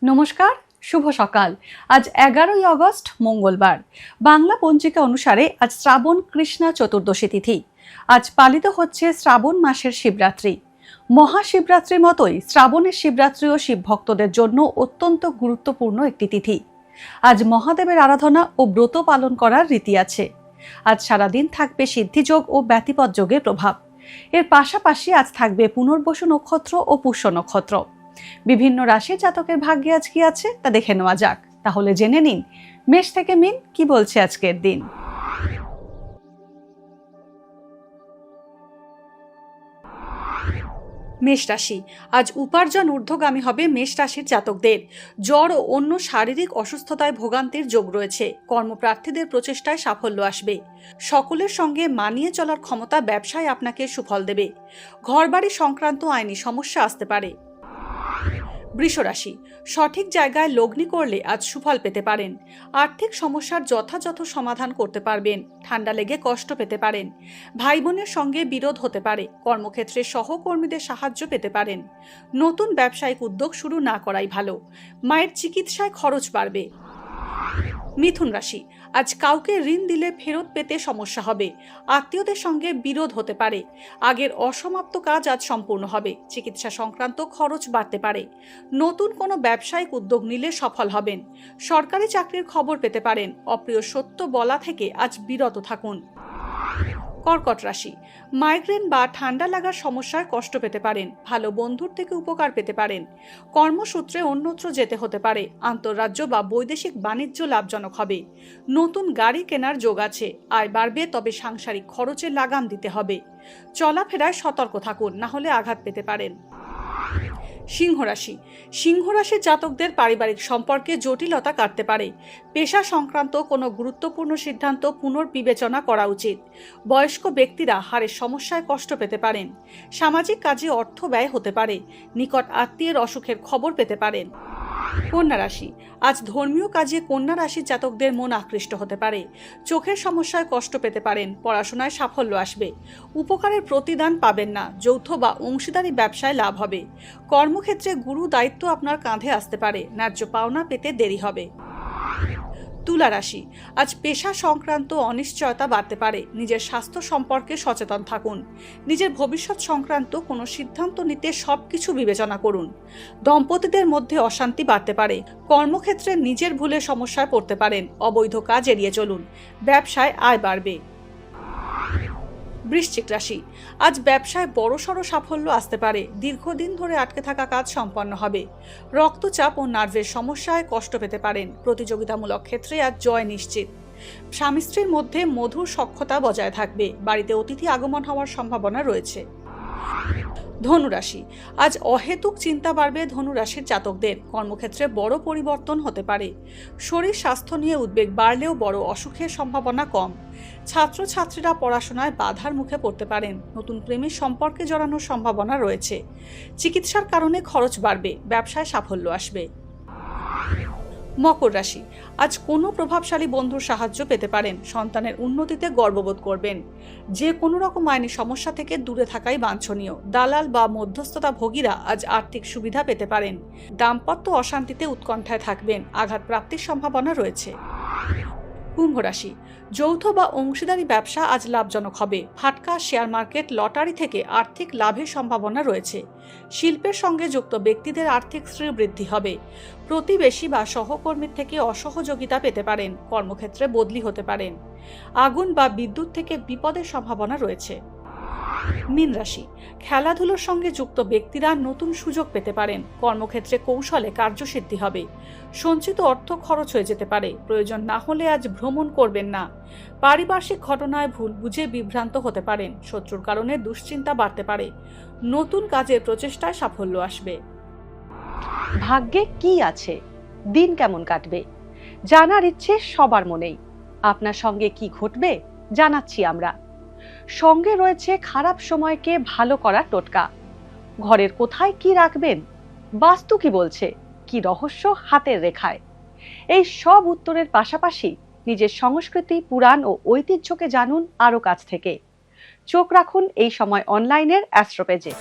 নমস্কার, শুভ সকাল। আজ 11ই আগস্ট মঙ্গলবার। বাংলা পঞ্জিকা অনুসারে আজ শ্রাবণ কৃষ্ণা চতুর্দশী তিথি। আজ পালিত হচ্ছে শ্রাবণ মাসের শিবরাত্রি। মহাশিবরাত্রির মতোই শ্রাবণের শিবরাত্রিও শিব ভক্তদের জন্য অত্যন্ত গুরুত্বপূর্ণ একটি তিথি। আজ মহাদেবের আরাধনা ও ব্রত পালন করার রীতি আছে। আজ সারাদিন থাকবে সিদ্ধিযোগ ও ব্যতিপদ যোগের প্রভাব। এর পাশাপাশি আজ থাকবে পুনর্বসু নক্ষত্র ও পুষ্য নক্ষত্র। বিভিন্ন রাশির জাতকের ভাগ্যে আজ কি আছে তা দেখে নেওয়া যাক। তাহলে জেনে নিন মেষ থেকে মিন কি বলছে আজকের দিন। মেষ রাশি, আজ উপার্জন ঊর্ধ্বগামী হবে মেষ রাশির জাতকদের। জ্বর ও অন্য শারীরিক অসুস্থতায় ভোগান্তির যোগ রয়েছে। কর্মপ্রার্থীদের প্রচেষ্টায় সাফল্য আসবে। সকলের সঙ্গে মানিয়ে চলার ক্ষমতা ব্যবসায় আপনাকে সুফল দেবে। ঘরবাড়ি সংক্রান্ত আইনি সমস্যা আসতে পারে। বৃষ রাশি, সঠিক জায়গায় লগ্নি করলে আজ সুফল পেতে পারেন। আর্থিক সমস্যার যথাযথ সমাধান করতে পারবেন। ঠান্ডা লেগে কষ্ট পেতে পারেন। ভাই বোনের সঙ্গে বিরোধ হতে পারে। কর্মক্ষেত্রে সহকর্মীদের সাহায্য পেতে পারেন। নতুন ব্যবসায়িক উদ্যোগ শুরু না করাই ভালো। মায়ের চিকিৎসায় খরচ বাড়বে। মিথুন রাশি, আজ কাউকে ঋণ দিলে ফেরত পেতে সমস্যা হবে। আত্মীয়দের সঙ্গে বিরোধ হতে পারে। আগের অসমাপ্ত কাজ আজ সম্পূর্ণ হবে। চিকিৎসা সংক্রান্ত খরচ বাড়তে পারে। নতুন কোনো ব্যবসায়িক উদ্যোগ নিলে সফল হবেন। সরকারি চাকরির খবর পেতে পারেন। অপ্রিয় সত্য বলা থেকে আজ বিরত থাকুন। কর্কট রাশি, মাইগ্রেন বা ঠান্ডা লাগার সমস্যায় কষ্ট পেতে পারেন। ভালো বন্ধুর থেকে উপকার পেতে পারেন। কর্মসূত্রে অন্যত্র যেতে হতে পারে। আন্তঃরাজ্য বা বৈদেশিক বাণিজ্য লাভজনক হবে। নতুন গাড়ি কেনার যোগ আছে। আয় বাড়বে, তবে সাংসারিক খরচে লাগাম দিতে হবে। চলাফেরায় সতর্ক থাকুন, না হলে আঘাত পেতে পারেন। সিংহ রাশি, সিংহ রাশির জাতকদের পারিবারিক সম্পর্কে জটিলতা কাটতে পারে। পেশা সংক্রান্ত কোনো গুরুত্বপূর্ণ সিদ্ধান্ত পুনর্বিবেচনা করা উচিত। বয়স্ক ব্যক্তিরা হাড়ের সমস্যায় কষ্ট পেতে পারেন। সামাজিক কাজে অর্থ ব্যয় হতে পারে। নিকট আত্মীয়ের অসুখের খবর পেতে পারেন। কন্যা রাশি, আজ ধর্মীয় কাজে কন্যা রাশির জাতকদের মন আকৃষ্ট হতে পারে। চোখের সমস্যায় কষ্ট পেতে পারেন। পড়াশোনায় সাফল্য আসবে। উপকারের প্রতিদান পাবেন না। যৌথ বা অংশীদারি ব্যবসায় লাভ হবে। কর্মক্ষেত্রে গুরু দায়িত্ব আপনার কাঁধে আসতে পারে। ন্যায্য পাওনা পেতে দেরি হবে। তুলা রাশি, আজ পেশা সংক্রান্ত অনিশ্চয়তা বাড়তে পারে। নিজের স্বাস্থ্য সম্পর্কে সচেতন থাকুন। নিজের ভবিষ্যৎ সংক্রান্ত কোনো সিদ্ধান্ত নিতে সবকিছু বিবেচনা করুন। দম্পতিদের মধ্যে অশান্তি বাড়তে পারে। কর্মক্ষেত্রে নিজের ভুলে সমস্যায় পড়তে পারেন। অবৈধ কাজ এড়িয়ে চলুন। ব্যবসায় আয় বাড়বে। বৃশ্চিক রাশি, আজ ব্যবসায় বড়সড় সাফল্য আসতে পারে। দীর্ঘদিন ধরে আটকে থাকা কাজ সম্পন্ন হবে। রক্তচাপ ও নার্ভের সমস্যায় কষ্ট পেতে পারেন। প্রতিযোগিতামূলক ক্ষেত্রে আজ জয় নিশ্চিত। স্বামী স্ত্রীর মধ্যে মধুর সখ্যতা বজায় থাকবে। বাড়িতে অতিথি আগমন হওয়ার সম্ভাবনা রয়েছে। ধনুরাশি, আজ অহেতুক চিন্তা বাড়বে ধনুরাশির জাতকদের। কর্মক্ষেত্রে বড় পরিবর্তন হতে পারে। শরীর স্বাস্থ্য নিয়ে উদ্বেগ বাড়লেও বড় অসুখের সম্ভাবনা কম। ছাত্রছাত্রীরা পড়াশোনায় বাধার মুখে পড়তে পারেন। নতুন প্রেমের সম্পর্কে জড়ানোর সম্ভাবনা রয়েছে। চিকিৎসার কারণে খরচ বাড়বে। ব্যবসায় সাফল্য আসবে। মকর রাশি, আজ কোনো প্রভাবশালী বন্ধুর সাহায্য পেতে পারেন। সন্তানের উন্নতিতে গর্ববোধ করবেন। যে কোনো রকম আইনি সমস্যা থেকে দূরে থাকাই বাঞ্ছনীয়। দালাল বা মধ্যস্থতা ভোগীরা আজ আর্থিক সুবিধা পেতে পারেন। দাম্পত্য অশান্তিতে উৎকণ্ঠায় থাকবেন। আঘাত প্রাপ্তির সম্ভাবনা রয়েছে। কুম্ভ রাশি, যৌথ বা অংশীদারি ব্যবসা আজ লাভজনক হবে। ফাটকা, শেয়ার মার্কেট, লটারি থেকে আর্থিক লাভের সম্ভাবনা রয়েছে। শিল্পের সঙ্গে যুক্ত ব্যক্তিদের আর্থিক শ্রীবৃদ্ধি হবে। প্রতিবেশী বা সহকর্মীর থেকে অসহযোগিতা পেতে পারেন। কর্মক্ষেত্রে বদলি হতে পারেন। আগুন বা বিদ্যুৎ থেকে বিপদের সম্ভাবনা রয়েছে। মীন রাশি, খেলাধুলোর সঙ্গে যুক্ত ব্যক্তিরা নতুন সুযোগ পেতে পারেন। কর্মক্ষেত্রে কৌশলে কার্যসিদ্ধি হবে। সঞ্চিত অর্থ খরচ হয়ে যেতে পারে। প্রয়োজন না হলে আজ ভ্রমণ করবেন না। পারিপার্শ্বিক ঘটনায় ভুল বুঝে বিভ্রান্ত হতে পারেন। শত্রুর কারণে দুশ্চিন্তা বাড়তে পারে। নতুন কাজের প্রচেষ্টায় সাফল্য আসবে। ভাগ্যে কি আছে, দিন কেমন কাটবে, জানার ইচ্ছে সবার মনেই। আপনার সঙ্গে কি ঘটবে জানাচ্ছি আমরা। সঙ্গে রয়েছে খারাপ সময়কে ভালো করার টোটকা। ঘরের কোথায় কি রাখবেন, বাস্তু কি বলছে, কি রহস্য হাতের রেখায়। এই সব উত্তরের পাশাপাশি নিজের সংস্কৃতি, পুরাণ ও ঐতিহ্যকে জানুন আরো কাছ থেকে। চোখ রাখুন এই সময় অনলাইনের অ্যাস্ট্রো পেজে।